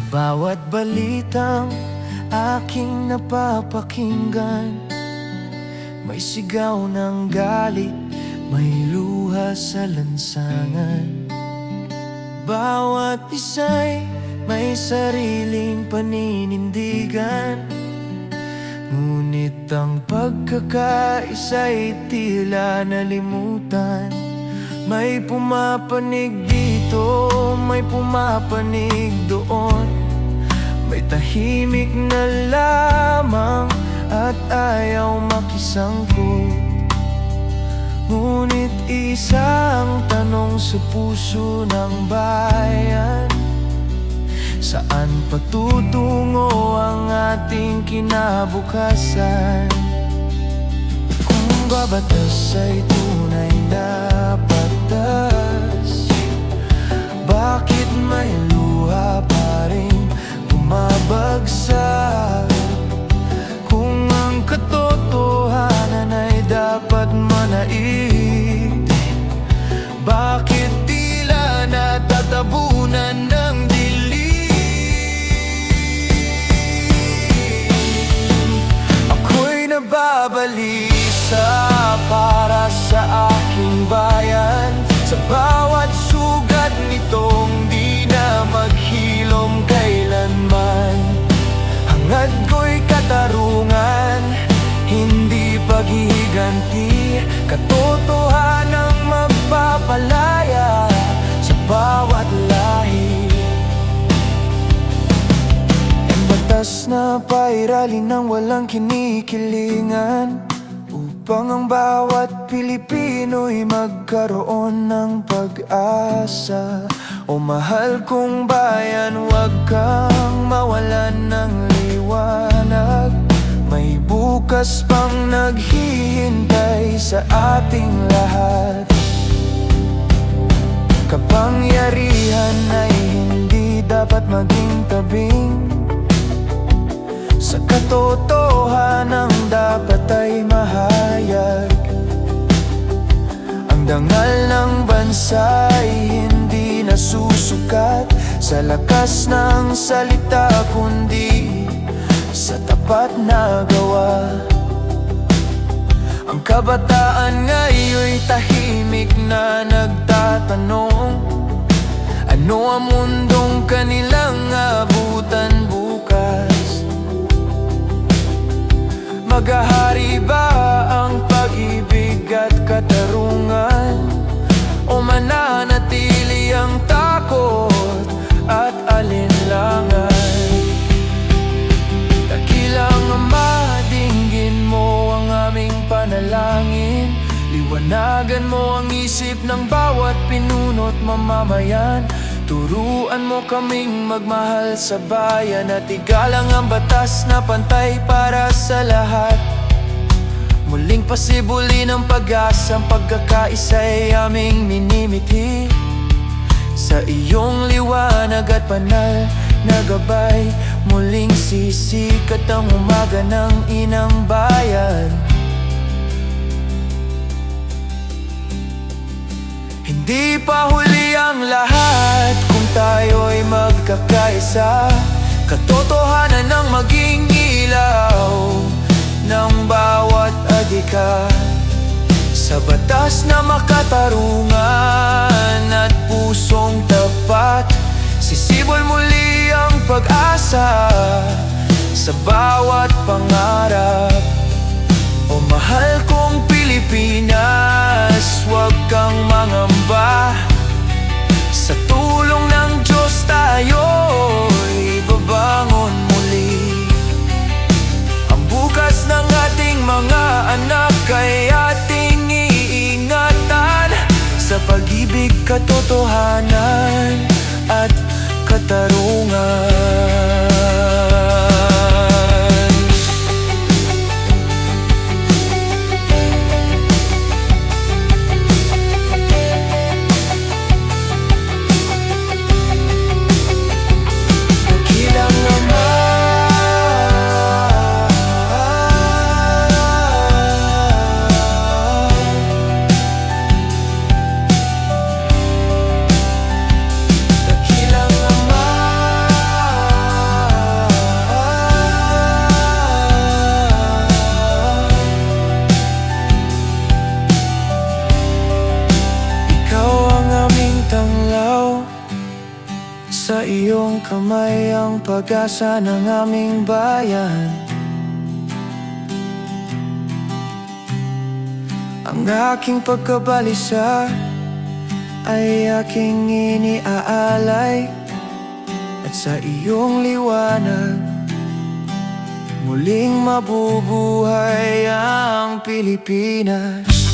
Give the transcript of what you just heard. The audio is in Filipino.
bawat balitang aking napapakinggan, may sigaw ng galit, may luha sa lansangan. Bawat isa'y may sariling paninindigan, ngunit ang pagkakaisa'y tila nalimutan. May pumapanig dito, may pumapanig doon, may tahimik na lamang at ayaw makisangkot. Ngunit isang tanong sa puso ng bayan: saan patutungo ang ating kinabukasan? Kung babatas ay tunay na batas, bakit may luha pa rin bumabagsak? Kung ang katotohanan ay dapat manaig, bakit tila natatabunan ng dilim? Ako'y nababalisa para sa aking bayan, sa bawat sugat nitong di na maghilom kailanman. Hangad ko'y katarungan, hindi paghihiganti, katotohanang magpapalaya sa bawat lahi. Ang batas na pairalin ng walang kinikilingan, upang ang bawat Pilipino'y magkaroon ng pag-asa. O mahal kong bayan, huwag kang mawalan ng liwanag. May bukas pang naghihintay sa ating lahat. Kapangyarihan ay hindi dapat maging tabing, sa katotohanan dapat ay mahayag. Ang dangal ng bansa ay hindi nasusukat sa lakas ng salita, kundi sa tapat na gawa. Ang kabataan ngayon'y tahimik na nagtatanong, ano ang mundong kanilang abutan bukas? Maghahari ba ang pag-ibig at katarungan, o mananatili ang takot at alinlangan? Dakilang Ama, dinggin mo ang aming panalangin, liwanagan mo ang isip ng bawat pinuno't mamamayan. Turuan mo kaming magmahal sa bayan at igalang ang batas na pantay para sa lahat. Muling pasibulin ang pag-asa, ang pagkakaisa'y aming minimithi. Sa iyong liwanag at banal na gabay, muling sisikat ang umaga ng inang bayan. Hindi pa huli ang lahat kung tayo'y magkakaisa, katotohanan ang maging ilaw ng bawat adhika. Sa batas na makatarungan at pusong tapat, sisibol muli ang pag-asa sa bawat pangarap. O mahal kong Pilipinas, huwag kang mangamba, sa tulong ng Diyos tayo'y babangon muli. Ang bukas ng ating mga anak ay ating iingatan, sa pag-ibig, katotohanan at katarungan. kamay ang pag-asa ng aming bayan. Ang aking pagkabalisa ay aking iniaalay, at sa iyong liwanag muling mabubuhay ang Pilipinas.